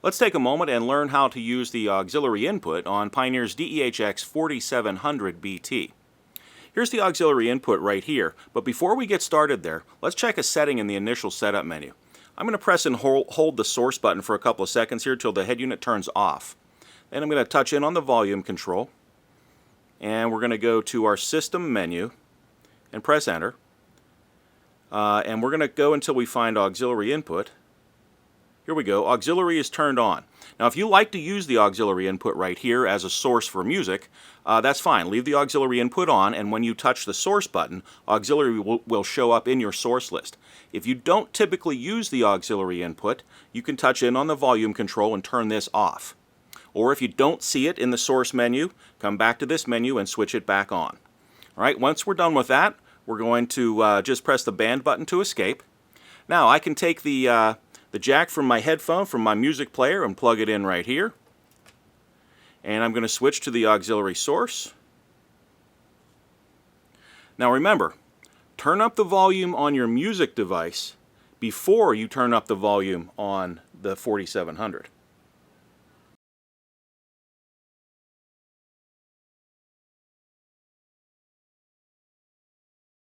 Let's take a moment and learn how to use the auxiliary input on Pioneer's DEH-X4700BT. Here's the auxiliary input right here, but before we get started there, let's check a setting in the initial setup menu. I'm going to press and hold the source button for a couple of seconds here till the head unit turns off. Then I'm going to touch in on the volume control, and we're going to go to our system menu and press enter. And we're going to go until we find auxiliary input. Here we go. Auxiliary is turned on. Now if you like to use the auxiliary input right here as a source for music, that's fine. Leave the auxiliary input on, and when you touch the source button, auxiliary will show up in your source list. If you don't typically use the auxiliary input, you can touch in on the volume control and turn this off. Or if you don't see it in the source menu, come back to this menu and switch it back on. Alright, once we're done with that, we're going to just press the band button to escape. Now I can take the jack from my headphone, from my music player, and plug it in right here. And I'm going to switch to the auxiliary source. Now remember, turn up the volume on your music device before you turn up the volume on the 4700.